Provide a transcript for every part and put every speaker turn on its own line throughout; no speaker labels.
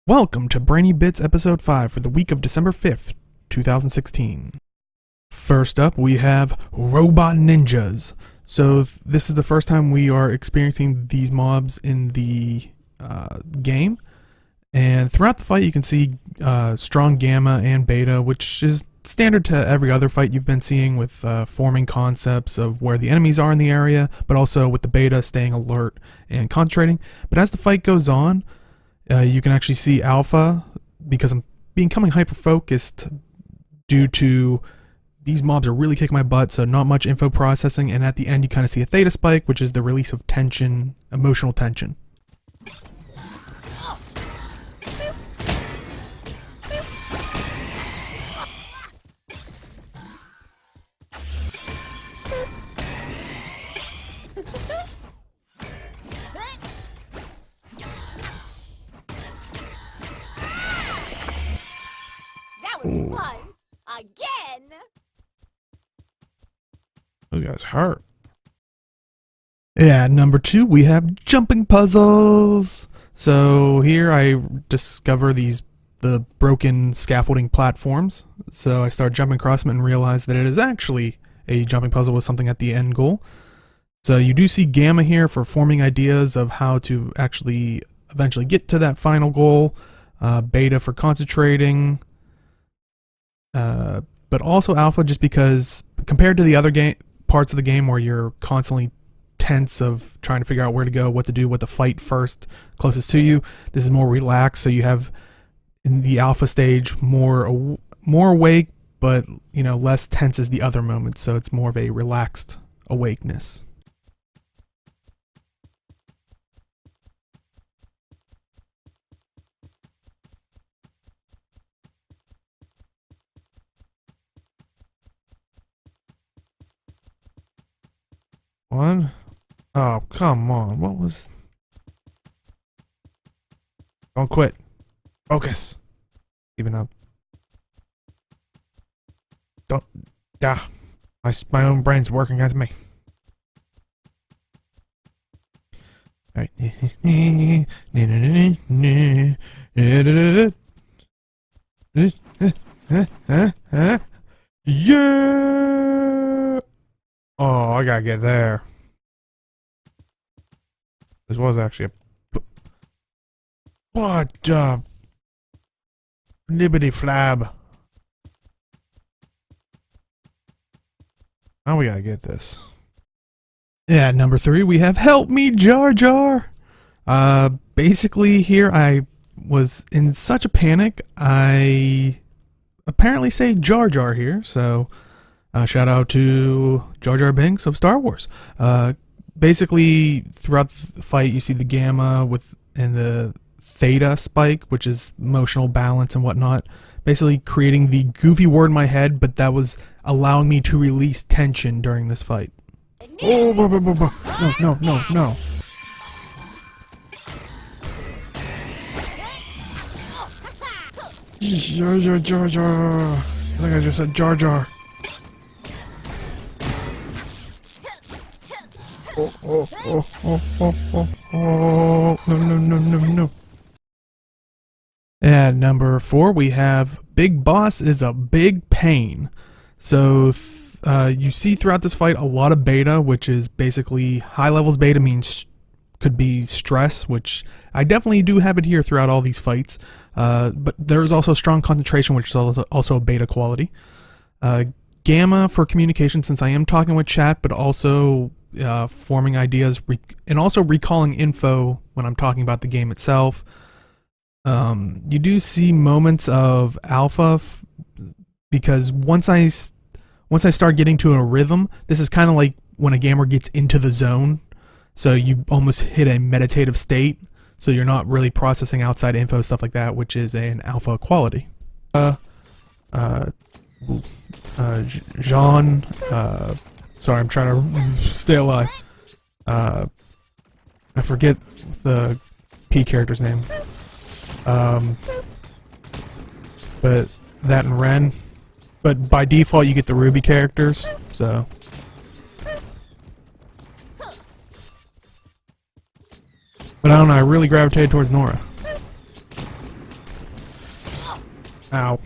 Welcome to Brainy Bits Episode 5 for the week of December 5th, 2016. First up, we have Robot Ninjas. So this is the first time we are experiencing these mobs in the game. And throughout the fight you can see strong gamma and beta, which is standard to every other fight you've been seeing with forming concepts of where the enemies are in the area, but also with the beta staying alert and concentrating. But as the fight goes on, you can actually see alpha, because I'm becoming hyper-focused due to these mobs are really kicking my butt, so not much info processing, and at the end you kind of see a theta spike, which is the release of tension, emotional tension.
Fun again.
Those guys hurt. Yeah, number 2, we have jumping puzzles. So here I discover the broken scaffolding platforms. So I start jumping across them and realize that it is actually a jumping puzzle with something at the end goal. So you do see gamma here for forming ideas of how to actually eventually get to that final goal. Beta for concentrating. But also alpha just because compared to the other parts of the game where you're constantly tense of trying to figure out where to go, what to do, what to fight first closest to you, this is more relaxed. So you have in the alpha stage more awake, but less tense as the other moments. So it's more of a relaxed awakeness. One. Oh, come on. What was... Don't quit. Focus. Even up. Don't... Ah. My own brain's working against me. Alright. Yeah! Oh, I gotta get there. This was actually a... What the... Liberty flab. Now we gotta get this. Yeah, number 3, we have Help Me Jar Jar! Basically here I was in such a panic, I apparently say Jar Jar here, so... shout out to Jar Jar Binks of Star Wars. Basically, throughout the fight, you see the gamma and the theta spike, which is emotional balance and whatnot. Basically, creating the goofy word in my head, but that was allowing me to release tension during this fight. Oh, no. Jar Jar. I think I just said Jar Jar. Oh, no. And number 4, we have Big Boss is a big pain. So you see throughout this fight a lot of beta, which is basically high levels beta means could be stress, which I definitely do have it here throughout all these fights. But there's also strong concentration, which is also a beta quality. Gamma for communication, since I am talking with chat, but also forming ideas and also recalling info when I'm talking about the game itself. You do see moments of alpha because once I start getting to a rhythm, this is kind of like when a gamer gets into the zone, so you almost hit a meditative state, so you're not really processing outside info, stuff like that, which is an alpha quality. Jean, sorry, I'm trying to stay alive. I forget the P character's name. But that and Ren. But by default, you get the Ruby characters, so. But I don't know, I really gravitated towards Nora. Ow.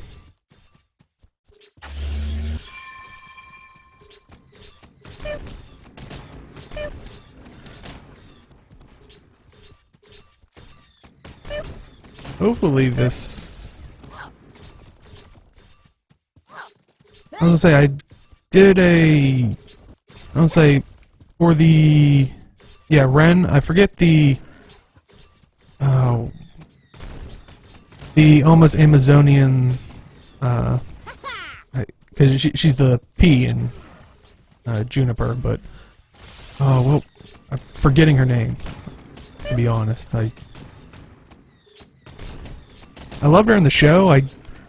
Hopefully this... I was gonna say, I did a... I was gonna say, for the... Yeah, Ren, I forget the... Oh... The almost Amazonian... Because she's the P in Juniper, but... Oh, well, I'm forgetting her name, to be honest. I loved her in the show. I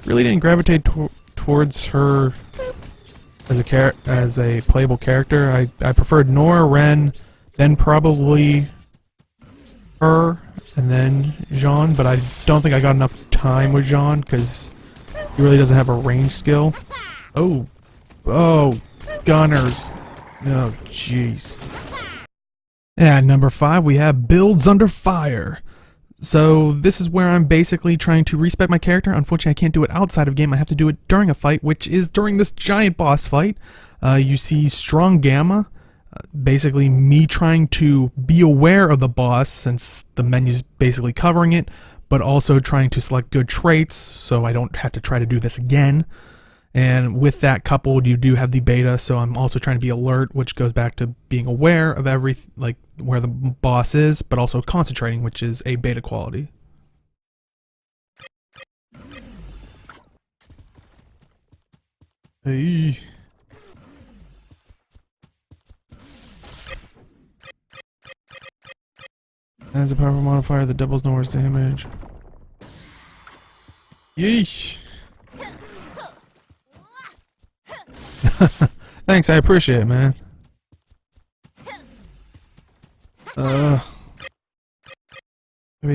really didn't gravitate towards her as a playable character. I preferred Nora, Ren, then probably her, and then Jean, but I don't think I got enough time with Jean because he really doesn't have a range skill. Oh, gunners. Oh, jeez. At number 5, we have Builds Under Fire. So this is where I'm basically trying to respec my character. Unfortunately, I can't do it outside of game. I have to do it during a fight, which is during this giant boss fight. You see Strong Gamma, basically me trying to be aware of the boss since the menu's basically covering it, but also trying to select good traits so I don't have to try to do this again. And with that coupled, you do have the beta, so I'm also trying to be alert, which goes back to being aware of like where the boss is, but also concentrating, which is a beta quality. Hey. As a powerful modifier that doubles Nora's damage. Yeesh. Thanks, I appreciate it, man. Heavy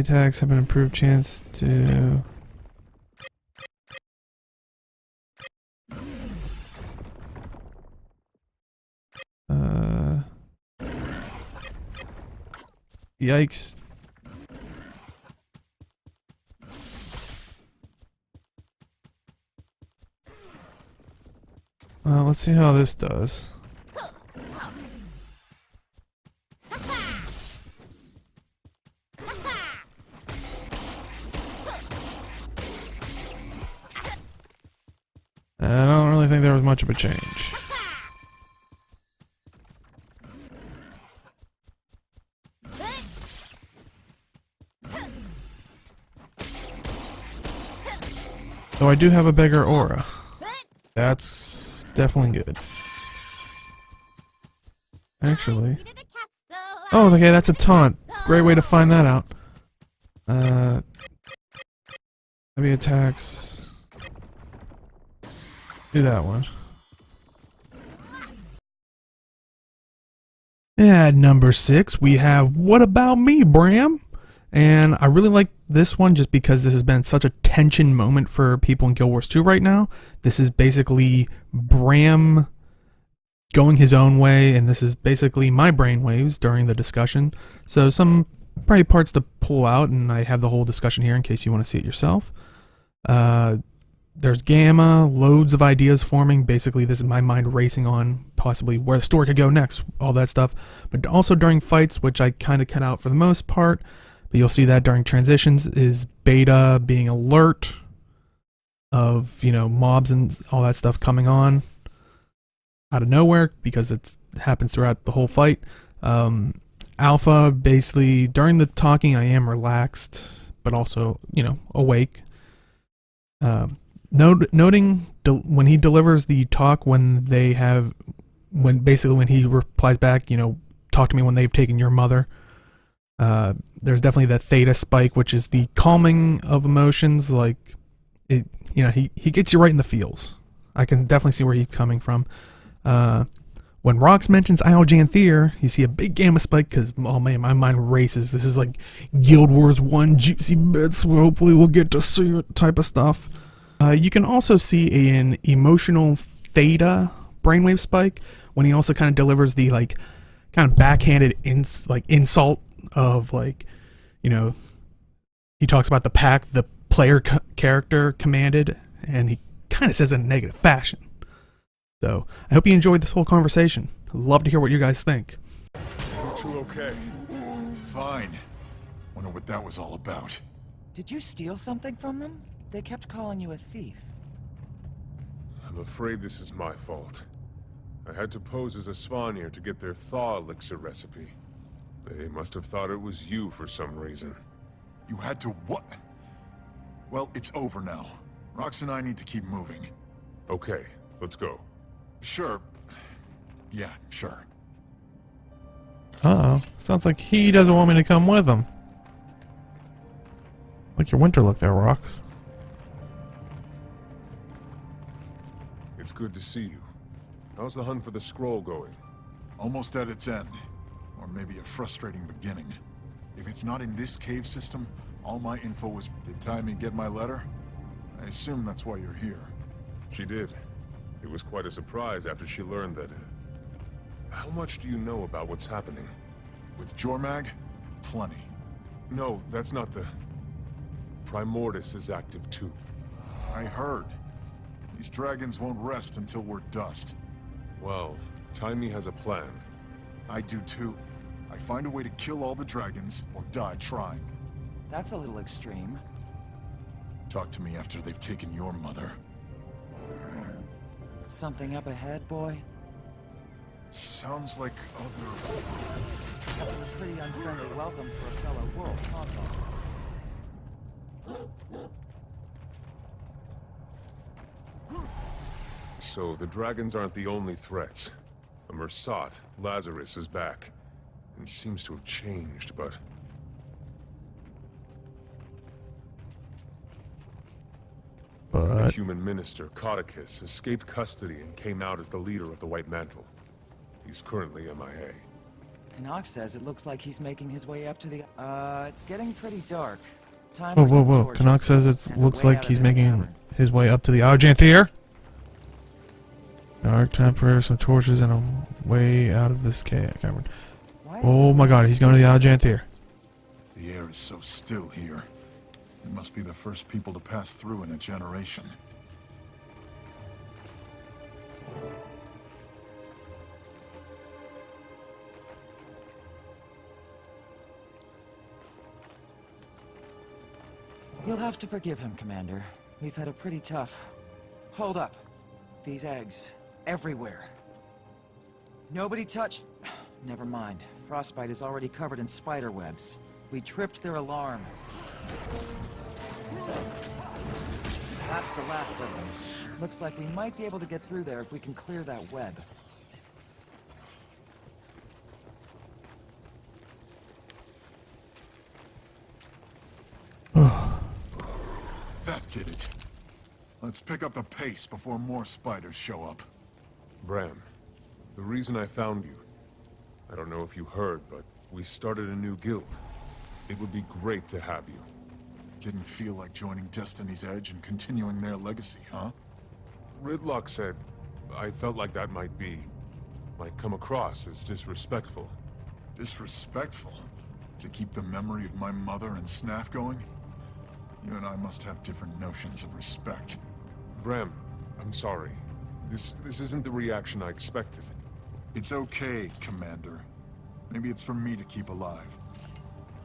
attacks have an improved chance to... Yikes. Well, let's see how this does. I don't really think there was much of a change. Though I do have a bigger aura. That's definitely good. Actually. Oh, okay, that's a taunt. Great way to find that out. Heavy attacks. Do that one. At number 6, we have What About Me, Bram? And I really like this one just because this has been such a tension moment for people in Guild Wars 2 right now. This is basically Bram going his own way, and this is basically my brainwaves during the discussion. So some probably parts to pull out, and I have the whole discussion here in case you want to see it yourself. There's Gamma, loads of ideas forming. Basically, this is my mind racing on possibly where the story could go next, all that stuff. But also during fights, which I kind of cut out for the most part. But you'll see that during transitions is Beta being alert of, you know, mobs and all that stuff coming on out of nowhere because it happens throughout the whole fight. Alpha, basically, during the talking, I am relaxed, but also, you know, awake. Noting when he delivers the talk when he replies back, you know, talk to me when they've taken your mother. There's definitely that theta spike, which is the calming of emotions. Like, it, you know, he gets you right in the feels. I can definitely see where he's coming from. When Rox mentions Aljanthir, you see a big gamma spike because, oh man, my mind races. This is like Guild Wars 1 juicy bits. Well, hopefully we'll get to see it type of stuff. You can also see an emotional theta brainwave spike when he also kind of delivers the like kind of backhanded insult of like, you know, he talks about the pack the player character commanded and he kind of says it in a negative fashion. So I hope you enjoyed this whole conversation. I'd love to hear what you guys think.
You two okay?
Fine. Wonder what that was all about.
Did you steal something from them? They kept calling you a thief.
I'm afraid this is my fault. I had to pose as a Svanir to get their thaw elixir recipe. They must have thought it was you for some reason.
You had to what? Well, it's over now. Rox and I need to keep moving.
Okay, let's go.
Sure. Yeah, sure.
Uh-oh. Sounds like he doesn't want me to come with him. Like your winter look there, Rox.
It's good to see you. How's the hunt for the scroll going?
Almost at its end. Or maybe a frustrating beginning. If it's not in this cave system, all my info was... Did Taimi get my letter? I assume that's why you're here.
She did. It was quite a surprise after she learned that... How much do you know about what's happening?
With Jormag? Plenty.
No, that's not the... Primordis is active too.
I heard. These dragons won't rest until we're dust.
Well, Taimi has a plan.
I do too. I find a way to kill all the dragons, or die trying.
That's a little extreme.
Talk to me after they've taken your mother.
Something up ahead, boy?
Sounds like other...
That was a pretty unfriendly welcome for a fellow wolf, huh, though?
So, the dragons aren't the only threats. A Mersat, Lazarus, is back. And seems to have changed, but... The human minister, Codicus, escaped custody and came out as the leader of the White Mantle. He's currently MIA.
Canuck says it looks like he's making his way up to the... it's getting pretty dark. Time
Whoa,
for
whoa,
some
whoa.
torches
Canuck says it
and a
looks
way
like
out of
he's
this
making
cavern.
his way up to the Argenthier. Dark temper, some torches, and a way out of this cavern.
Why is
Oh
the
my
wind
god, he's going to the Argenthier.
The air is so still here. We must be the first people to pass through in a generation.
You'll have to forgive him, Commander. We've had a pretty tough... Hold up. These eggs. Everywhere. Nobody touch... Never mind. Frostbite is already covered in spider webs. We tripped their alarm. That's the last of them. Looks like we might be able to get through there if we can clear that web.
That did it. Let's pick up the pace before more spiders show up.
Bram, the reason I found you... I don't know if you heard, but we started a new guild. It would be great to have you.
Didn't feel like joining Destiny's Edge and continuing their legacy, huh?
Ridlock said... I felt like that might come across as disrespectful.
Disrespectful? To keep the memory of my mother and Snaff going? You and I must have different notions of respect.
Bram, I'm sorry. This isn't the reaction I expected.
It's okay, Commander. Maybe it's for me to keep alive.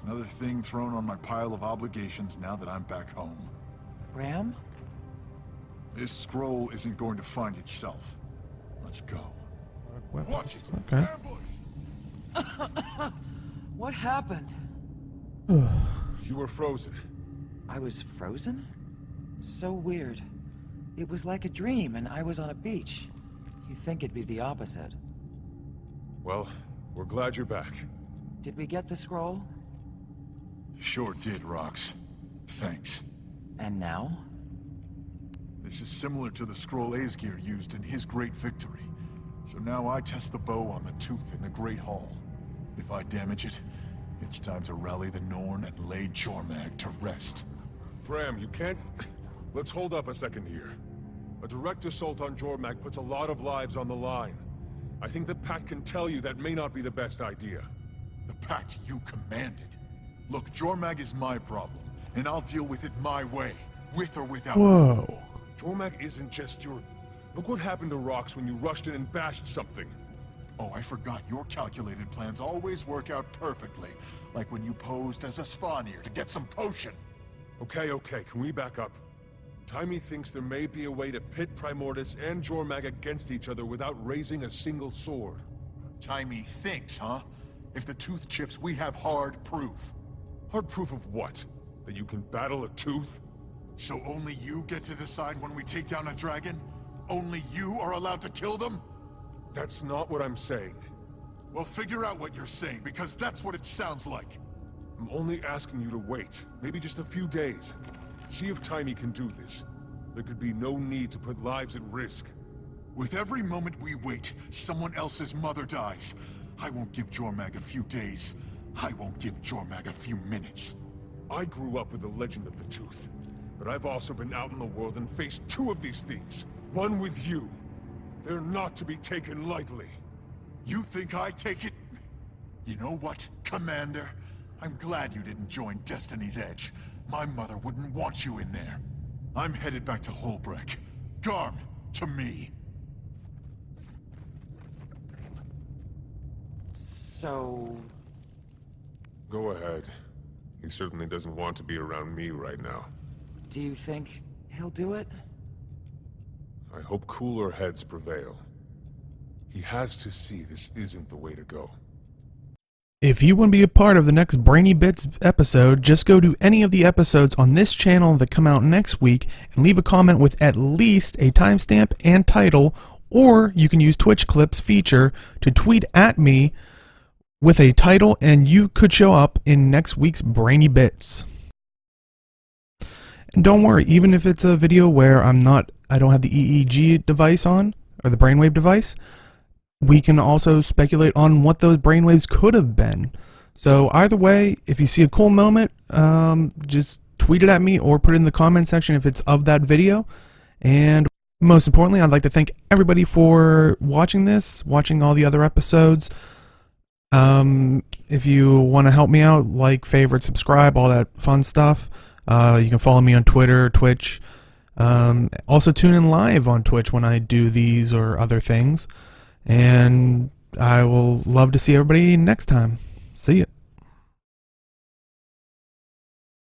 Another thing thrown on my pile of obligations now that I'm back home.
Ram?
This scroll isn't going to find itself. Let's go. Watch it!
Okay.
What happened?
You were frozen.
I was frozen? So weird. It was like a dream, and I was on a beach. You'd think it'd be the opposite.
Well, we're glad you're back.
Did we get the scroll?
Sure did, Rox. Thanks.
And now?
This is similar to the scroll Aesgir used in his great victory. So now I test the bow on the tooth in the Great Hall. If I damage it, it's time to rally the Norn and lay Jormag to rest.
Bram, you can't... Let's hold up a second here. A direct assault on Jormag puts a lot of lives on the line. I think the Pact can tell you that may not be the best idea.
The Pact you commanded. Look, Jormag is my problem, and I'll deal with it my way, with or without.
Whoa.
Jormak isn't just your... Look what happened to Rox when you rushed in and bashed something.
Oh, I forgot your calculated plans always work out perfectly. Like when you posed as a Svanir to get some potion.
Okay, can we back up? Taimi thinks there may be a way to pit Primordus and Jormag against each other without raising a single sword.
Taimi thinks, huh? If the tooth chips, we have hard proof.
Hard proof of what? That you can battle a tooth?
So only you get to decide when we take down a dragon? Only you are allowed to kill them?
That's not what I'm saying.
Well, figure out what you're saying, because that's what it sounds like.
I'm only asking you to wait. Maybe just a few days. See if Taimi can do this. There could be no need to put lives at risk.
With every moment we wait, someone else's mother dies. I won't give Jormag a few days. I won't give Jormag a few minutes.
I grew up with the legend of the Tooth. But I've also been out in the world and faced two of these things. One with you. They're not to be taken lightly.
You think I take it? You know what, Commander? I'm glad you didn't join Destiny's Edge. My mother wouldn't want you in there. I'm headed back to Holbreck. Garm, to me.
So...
Go ahead. He certainly doesn't want to be around me right now.
do you think he'll do it?
I hope cooler heads prevail. He has to see this isn't the way to go.
If you want to be a part of the next Brainy Bits episode, just go to any of the episodes on this channel that come out next week and leave a comment with at least a timestamp and title, or you can use Twitch Clips feature to tweet at me with a title and you could show up in next week's Brainy Bits. And don't worry, even if it's a video where I don't have the EEG device on, or the brainwave device, we can also speculate on what those brainwaves could have been. So either way, if you see a cool moment, just tweet it at me or put it in the comment section if it's of that video. And most importantly, I'd like to thank everybody for watching this, watching all the other episodes. If you want to help me out, like, favorite, subscribe, all that fun stuff. You can follow me on Twitter, Twitch. Also tune in live on Twitch when I do these or other things. And I will love to see everybody next time. See ya.